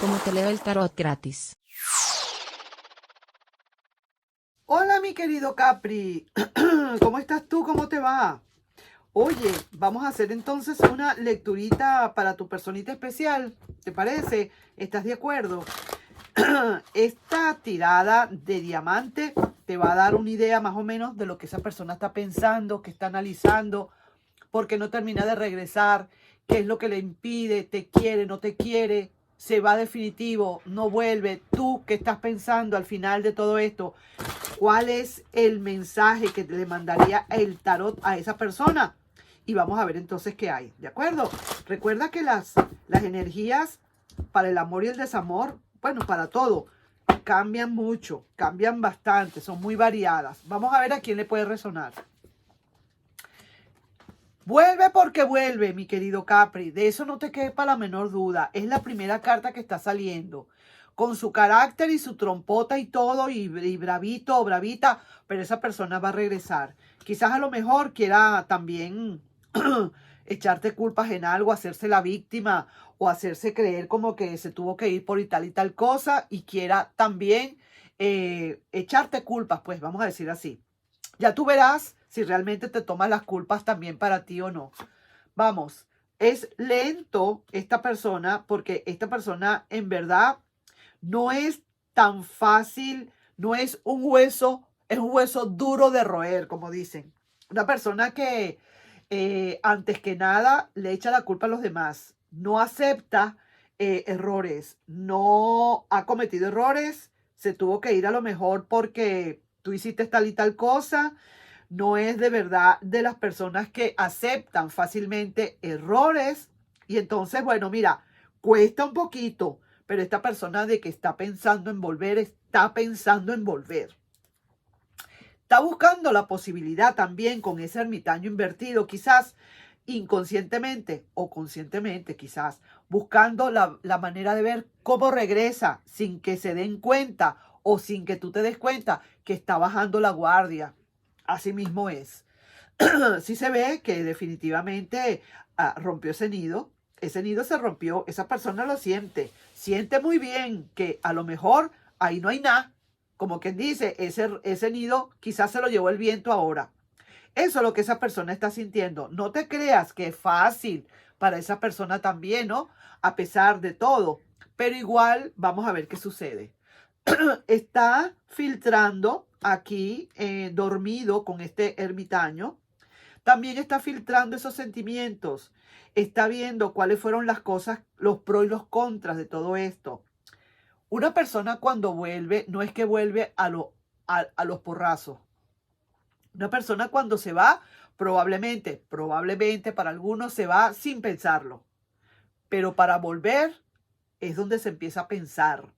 como te leo el tarot gratis. Hola, mi querido Capri. ¿Cómo estás tú? ¿Cómo te va? Oye, vamos a hacer entonces una lecturita para tu personita especial. ¿Te parece? ¿Estás de acuerdo? Esta tirada de diamante te va a dar una idea más o menos de lo que esa persona está pensando, que está analizando, porque no termina de regresar, qué es lo que le impide, te quiere, no te quiere, se va definitivo, no vuelve. Tú, ¿qué estás pensando al final de todo esto? ¿Cuál es el mensaje que le mandaría el tarot a esa persona? Y vamos a ver entonces qué hay, ¿de acuerdo? Recuerda que las energías para el amor y el desamor, bueno, para todo, cambian mucho, cambian bastante, son muy variadas. Vamos a ver a quién le puede resonar. Vuelve porque vuelve, mi querido Capri. De eso no te quepa la menor duda. Es la primera carta que está saliendo. Con su carácter y su trompota y todo, y bravito o bravita, pero esa persona va a regresar. Quizás a lo mejor quiera también echarte culpas en algo, hacerse la víctima o hacerse creer como que se tuvo que ir por y tal cosa y quiera también echarte culpas, pues vamos a decir así. Ya tú verás si realmente te tomas las culpas también para ti o no. Vamos, es lento esta persona porque esta persona en verdad no es tan fácil, no es un hueso duro de roer, como dicen. Una persona que antes que nada le echa la culpa a los demás, no acepta errores, no ha cometido errores, se tuvo que ir a lo mejor porque tú hiciste tal y tal cosa. No es de verdad de las personas que aceptan fácilmente errores. Y entonces, bueno, mira, cuesta un poquito, pero esta persona de que está pensando en volver, está pensando en volver. Está buscando la posibilidad también con ese ermitaño invertido, quizás inconscientemente o conscientemente, quizás buscando la manera de ver cómo regresa sin que se den cuenta o sin que tú te des cuenta que está bajando la guardia. Así mismo es. Sí se ve que definitivamente rompió ese nido se rompió, esa persona lo siente muy bien que a lo mejor ahí no hay nada, como quien dice, ese nido quizás se lo llevó el viento ahora. Eso es lo que esa persona está sintiendo. No te creas que es fácil para esa persona también, ¿no? A pesar de todo, pero igual vamos a ver qué sucede. Está filtrando aquí, dormido con este ermitaño. También está filtrando esos sentimientos. Está viendo cuáles fueron las cosas, los pros y los contras de todo esto. Una persona cuando vuelve, no es que vuelve a los porrazos. Una persona cuando se va, probablemente para algunos se va sin pensarlo. Pero para volver es donde se empieza a pensar.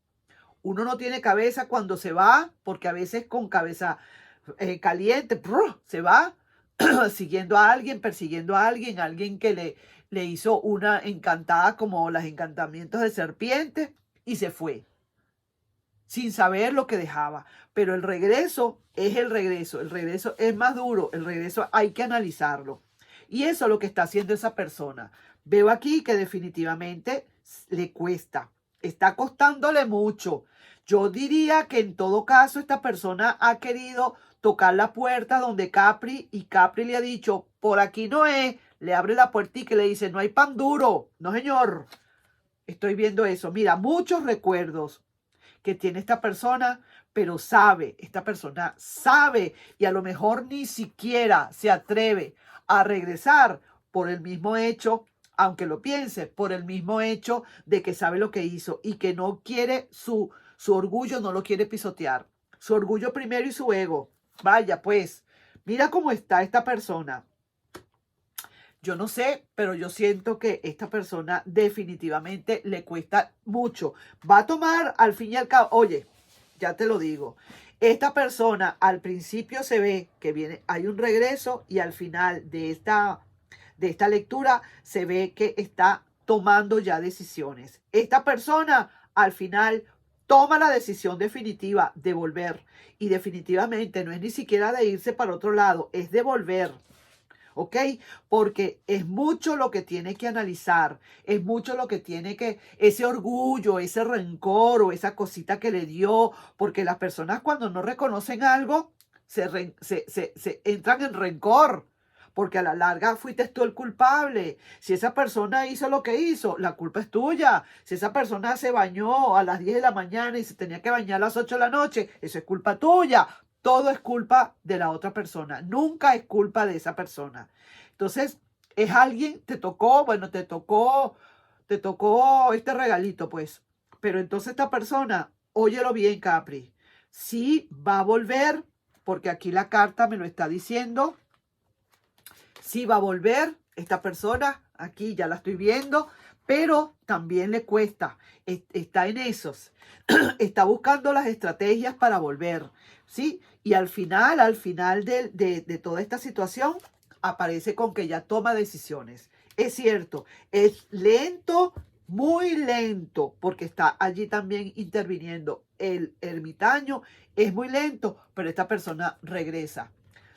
Uno no tiene cabeza cuando se va, porque a veces con cabeza caliente, se va siguiendo a alguien, persiguiendo a alguien, alguien que le hizo una encantada como los encantamientos de serpiente y se fue, sin saber lo que dejaba. Pero el regreso es el regreso es más duro, el regreso hay que analizarlo. Y eso es lo que está haciendo esa persona. Veo aquí que definitivamente le cuesta, está costándole mucho. Yo diría que en todo caso esta persona ha querido tocar la puerta donde Capri y Capri le ha dicho, por aquí no es, le abre la puertica y le dice, no hay pan duro, no señor. Estoy viendo eso. Mira, muchos recuerdos que tiene esta persona, pero esta persona sabe y a lo mejor ni siquiera se atreve a regresar por el mismo hecho, aunque lo piense, por el mismo hecho de que sabe lo que hizo y que no quiere su orgullo, no lo quiere pisotear. Su orgullo primero y su ego. Vaya, pues, mira cómo está esta persona. Yo no sé, pero yo siento que esta persona definitivamente le cuesta mucho. Va a tomar al fin y al cabo, oye, ya te lo digo, esta persona al principio se ve que viene, hay un regreso y al final de esta lectura se ve que está tomando ya decisiones. Esta persona al final toma la decisión definitiva de volver y definitivamente no es ni siquiera de irse para otro lado, es de volver. ¿ok? Porque es mucho lo que tiene que analizar, es mucho lo que tiene que, ese orgullo, ese rencor o esa cosita que le dio, porque las personas cuando no reconocen algo, se entran en rencor. Porque a la larga fuiste tú el culpable. Si esa persona hizo lo que hizo, la culpa es tuya. Si esa persona se bañó a las 10 de la mañana y se tenía que bañar a las 8 de la noche, eso es culpa tuya. Todo es culpa de la otra persona. Nunca es culpa de esa persona. Entonces, es alguien, te tocó, bueno, te tocó este regalito, pues. Pero entonces esta persona, óyelo bien, Capri. Sí va a volver, porque aquí la carta me lo está diciendo. Sí va a volver esta persona, aquí ya la estoy viendo, pero también le cuesta, está en esos, está buscando las estrategias para volver, ¿sí? Y al final de toda esta situación, aparece con que ya toma decisiones. Es cierto, es lento, muy lento, porque está allí también interviniendo el ermitaño, es muy lento, pero esta persona regresa.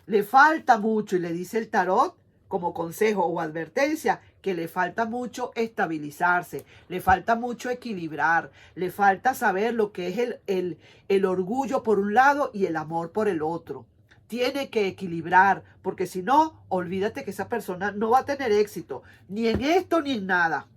Le falta mucho y le dice el tarot como consejo o advertencia que le falta mucho estabilizarse, le falta mucho equilibrar, le falta saber lo que es el orgullo por un lado y el amor por el otro. Tiene que equilibrar, porque si no, olvídate que esa persona no va a tener éxito, ni en esto ni en nada.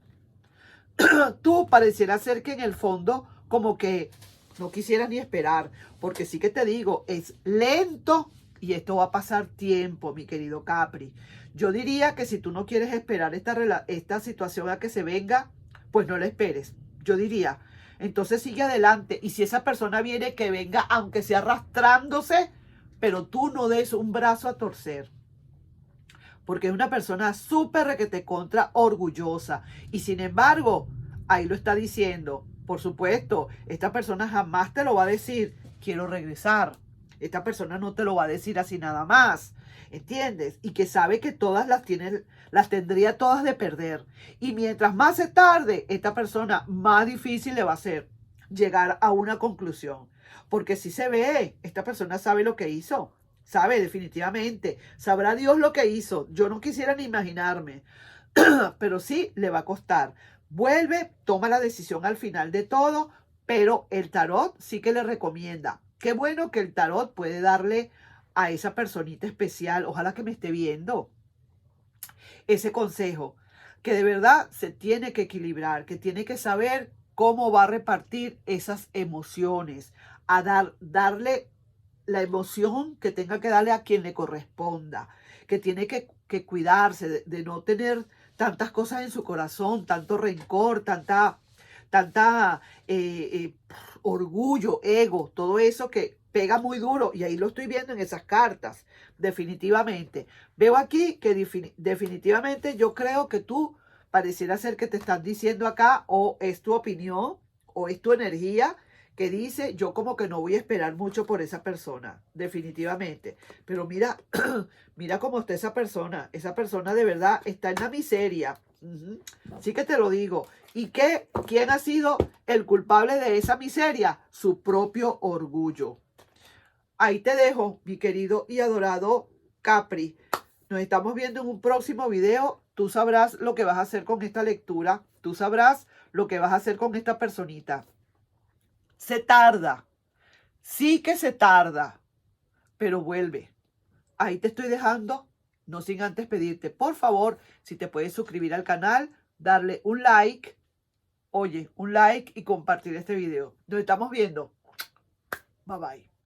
Tú pareciera ser que en el fondo como que no quisieras ni esperar, porque sí que te digo, es lento y esto va a pasar tiempo, mi querido Capri. Yo diría que si tú no quieres esperar esta situación a que se venga, pues no la esperes. Yo diría, entonces sigue adelante y si esa persona viene, que venga aunque sea arrastrándose, pero tú no des un brazo a torcer. Porque es una persona súper requete contra orgullosa. Y sin embargo, ahí lo está diciendo. Por supuesto, esta persona jamás te lo va a decir, quiero regresar. Esta persona no te lo va a decir así nada más. ¿Entiendes? Y que sabe que todas las tendría todas de perder. Y mientras más se tarde, esta persona más difícil le va a ser llegar a una conclusión. Porque si se ve, esta persona sabe lo que hizo. Sabe, definitivamente. Sabrá Dios lo que hizo. Yo no quisiera ni imaginarme. Pero sí le va a costar. Vuelve, toma la decisión al final de todo, pero el tarot sí que le recomienda. Qué bueno que el tarot puede darle a esa personita especial, ojalá que me esté viendo, ese consejo, que de verdad se tiene que equilibrar, que tiene que saber cómo va a repartir esas emociones, a darle la emoción que tenga que darle a quien le corresponda, que tiene que cuidarse de no tener tantas cosas en su corazón, tanto rencor, tanta orgullo, ego, todo eso que pega muy duro y ahí lo estoy viendo en esas cartas, definitivamente. Veo aquí que definitivamente yo creo que tú pareciera ser que te están diciendo acá o es tu opinión o es tu energía que dice, yo como que no voy a esperar mucho por esa persona, definitivamente. Pero mira, mira cómo está esa persona de verdad está en la miseria. Sí que te lo digo. ¿Y quién ha sido el culpable de esa miseria? Su propio orgullo. Ahí te dejo, mi querido y adorado Capri. Nos estamos viendo en un próximo video. Tú sabrás lo que vas a hacer con esta lectura. Tú sabrás lo que vas a hacer con esta personita. Se tarda, sí que se tarda, pero vuelve. Ahí te estoy dejando, no sin antes pedirte, por favor, si te puedes suscribir al canal, darle un like, oye, un like y compartir este video. Nos estamos viendo. Bye bye.